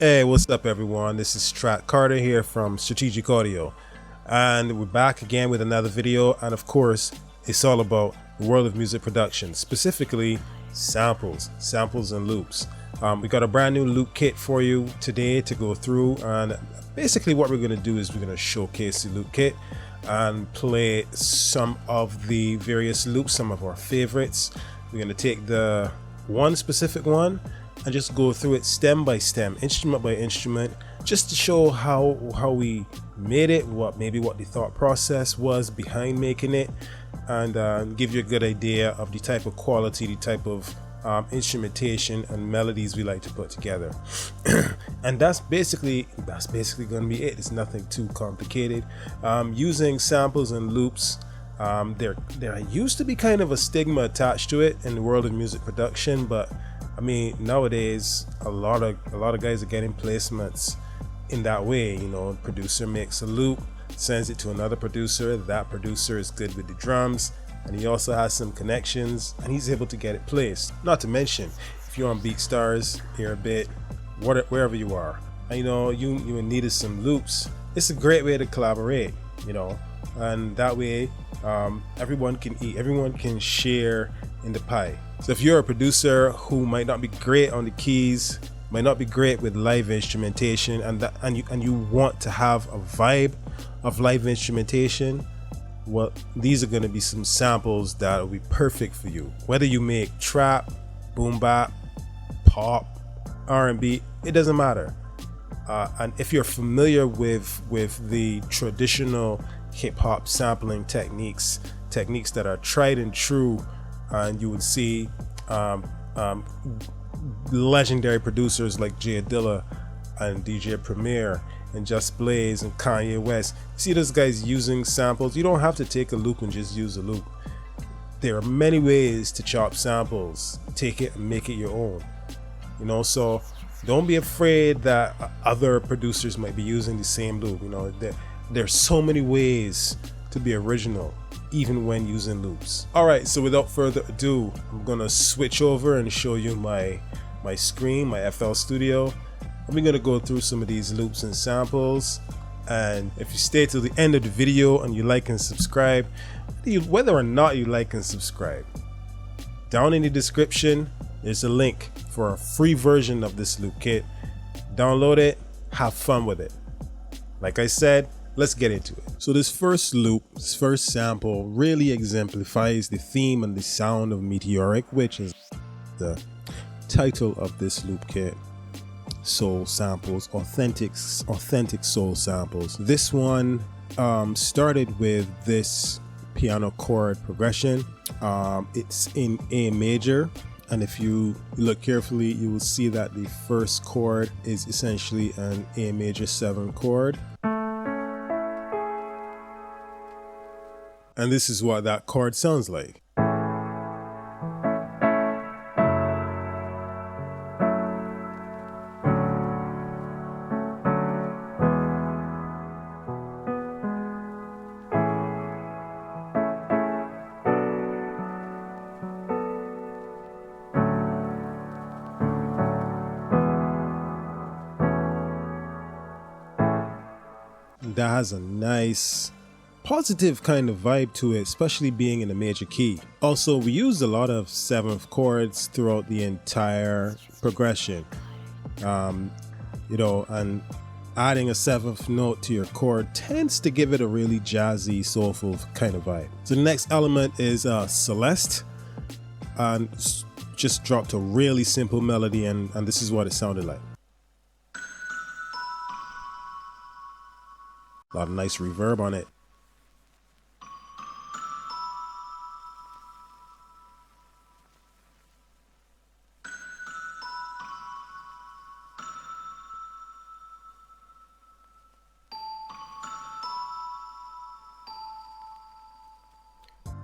Hey, what's up, everyone? This is Strat Carter here from Strategic Audio, and we're back again with another video. And of course, it's all about the world of music production, specifically samples and loops. We got a brand new loop kit for you today to go through, and basically what we're going to do is we're going to showcase the loop kit and play some of the various loops, some of our favorites. We're going to take the one specific one and just go through it stem by stem, instrument by instrument, just to show how we made it, what the thought process was behind making it, and give you a good idea of the type of quality, the type of instrumentation and melodies we like to put together. And that's basically going to be it. It's nothing too complicated. Using samples and loops, there used to be kind of a stigma attached to it in the world of music production, but I mean, nowadays a lot of guys are getting placements in that way. You know, producer makes a loop, sends it to another producer. That producer is good with the drums, and he also has some connections, and he's able to get it placed. Not to mention, if you're on BeatStars, Airbit, wherever you are, and you know you needed some loops, it's a great way to collaborate. You know, and that way everyone can eat, everyone can share in the pie. So if you're a producer who might not be great on the keys, might not be great with live instrumentation, and you want to have a vibe of live instrumentation, well, these are going to be some samples that will be perfect for you. Whether you make trap, boom bap, pop, R&B, it doesn't matter. And if you're familiar with the traditional hip hop sampling techniques that are tried and true, and you would see legendary producers like Jay Dilla and DJ Premier and Just Blaze and Kanye West. See those guys using samples. You don't have to take a loop and just use a loop. There are many ways to chop samples, take it and make it your own. You know, so don't be afraid that other producers might be using the same loop. You know, there's so many ways to be original, even when using loops. All right, so without further ado, I'm gonna switch over and show you my screen, my FL Studio. I'm gonna go through some of these loops and samples, and if you stay till the end of the video and you like and subscribe, whether or not you like and subscribe, down in the description there's a link for a free version of this loop kit. Download it, have fun with it. Like I said, let's get into it. So this first loop, this first sample really exemplifies the theme and the sound of Meteoric, which is the title of this loop kit. Soul samples, authentic soul samples. This one started with this piano chord progression. It's in A major, and if you look carefully, you will see that the first chord is essentially an A major 7 chord. And this is what that chord sounds like. That has a nice positive kind of vibe to it, especially being in a major key. Also, we used a lot of 7th chords throughout the entire progression. You know, and adding a 7th note to your chord tends to give it a really jazzy, soulful kind of vibe. So the next element is Celeste, and just dropped a really simple melody, and this is what it sounded like. A lot of nice reverb on it.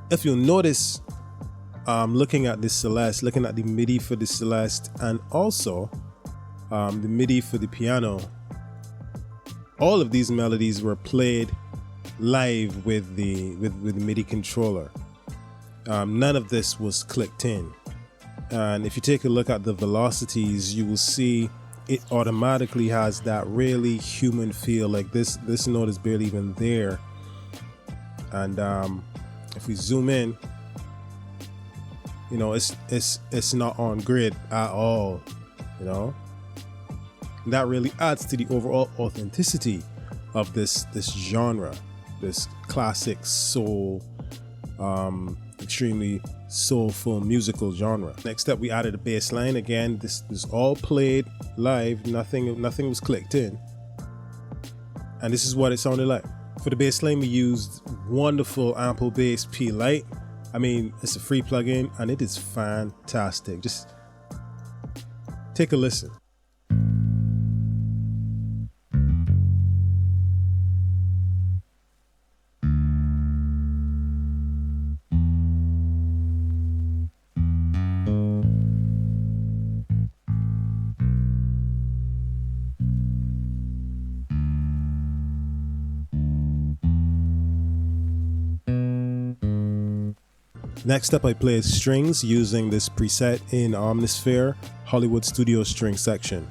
If you'll notice, looking at this Celeste, looking at the MIDI for the Celeste, and also the MIDI for the piano, all of these melodies were played live with the MIDI controller. None of this was clicked in. And if you take a look at the velocities, you will see it automatically has that really human feel. Like this note is barely even there. And if we zoom in, you know, it's not on grid at all, you know. And that really adds to the overall authenticity of this genre, this classic soul, extremely soulful musical genre. Next up, we added a bass line. Again, this all played live. Nothing was clicked in, and this is what it sounded like. For the bass line, we used wonderful Ample Bass P Lite. I mean, it's a free plugin and it is fantastic. Just take a listen. Next up, I played strings using this preset in Omnisphere Hollywood Studio string section.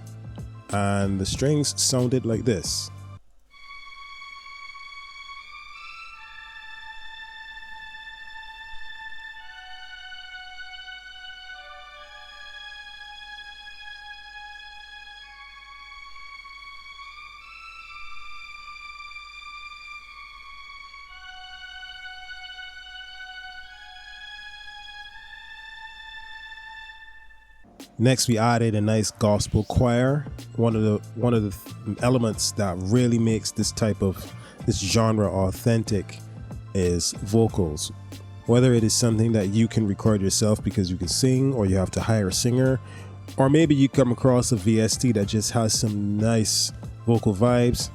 And the strings sounded like this. Next, we added a nice gospel choir. One of the elements that really makes this genre authentic is vocals. Whether it is something that you can record yourself because you can sing, or you have to hire a singer, or maybe you come across a VST that just has some nice vocal vibes.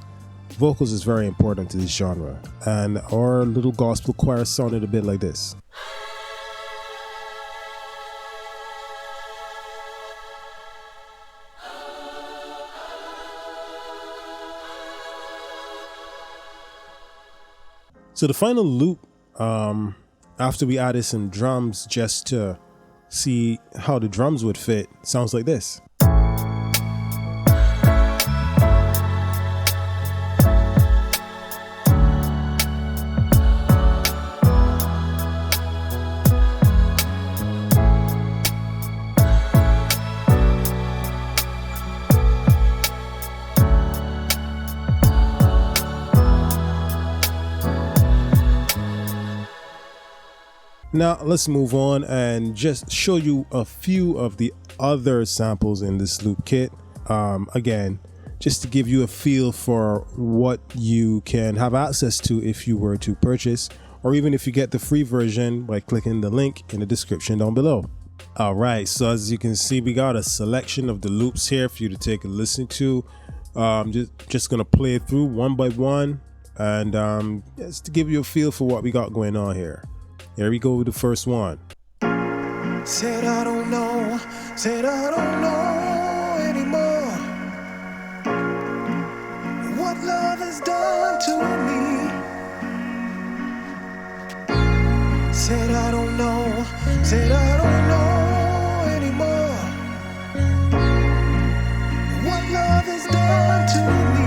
Vocals is very important to this genre, and our little gospel choir sounded a bit like this. So the final loop, after we added some drums just to see how the drums would fit, sounds like this. Now let's move on and just show you a few of the other samples in this loop kit. Again, just to give you a feel for what you can have access to if you were to purchase, or even if you get the free version by clicking the link in the description down below. All right, so as you can see, we got a selection of the loops here for you to take a listen to. Just gonna play it through one by one, and just to give you a feel for what we got going on here. Here we go with the first one. Said I don't know, said I don't know anymore what love has done to me. Said I don't know, said I don't know anymore what love has done to me.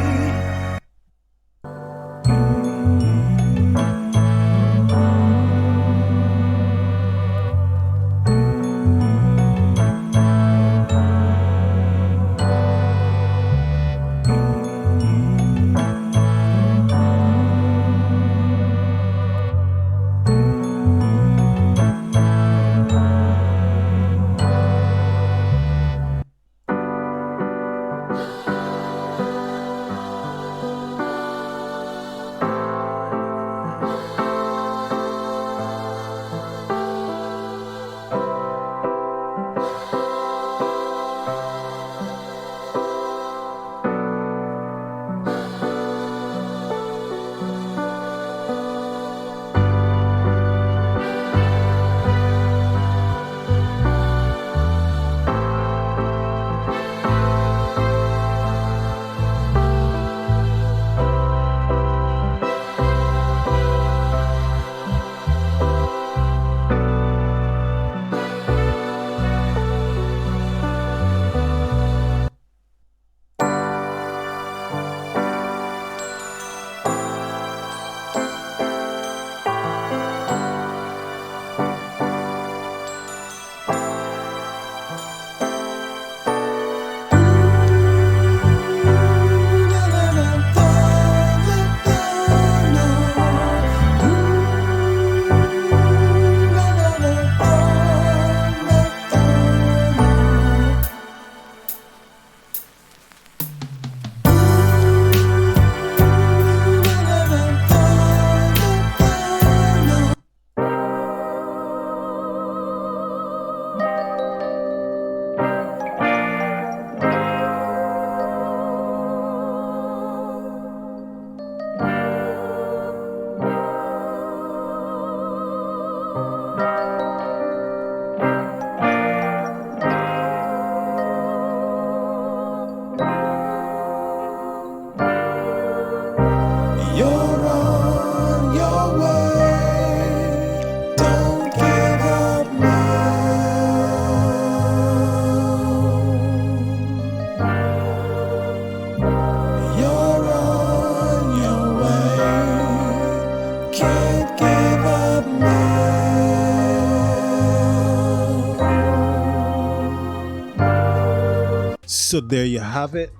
So there you have it.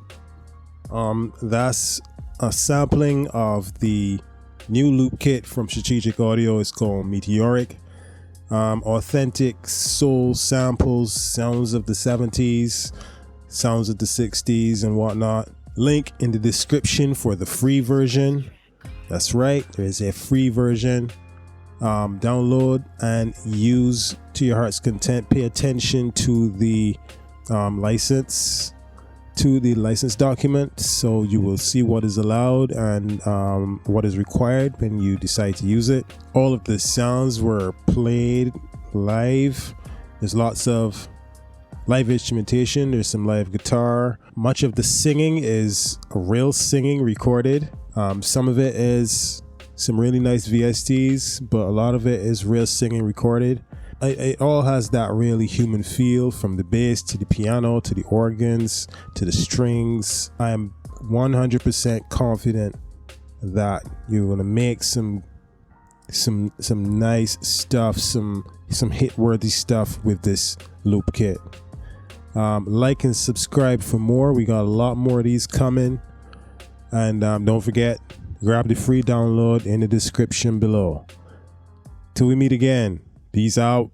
That's a sampling of the new loop kit from Strategic Audio. It's called Meteoric. Authentic soul samples, sounds of the 70s, sounds of the 60s and whatnot. Link in the description for the free version. That's right, there's a free version. Download and use to your heart's content. Pay attention to the license document, so you will see what is allowed and what is required when you decide to use it. All of the sounds were played live. There's lots of live instrumentation, there's some live guitar. Much of the singing is real singing recorded. Some of it is some really nice VSTs, but a lot of it is real singing recorded. It all has that really human feel, from the bass to the piano to the organs to the strings. I am 100% confident that you're gonna make some nice stuff, some hit-worthy stuff with this loop kit. Like and subscribe for more. We got a lot more of these coming, and don't forget, grab the free download in the description below. Till we meet again, peace out.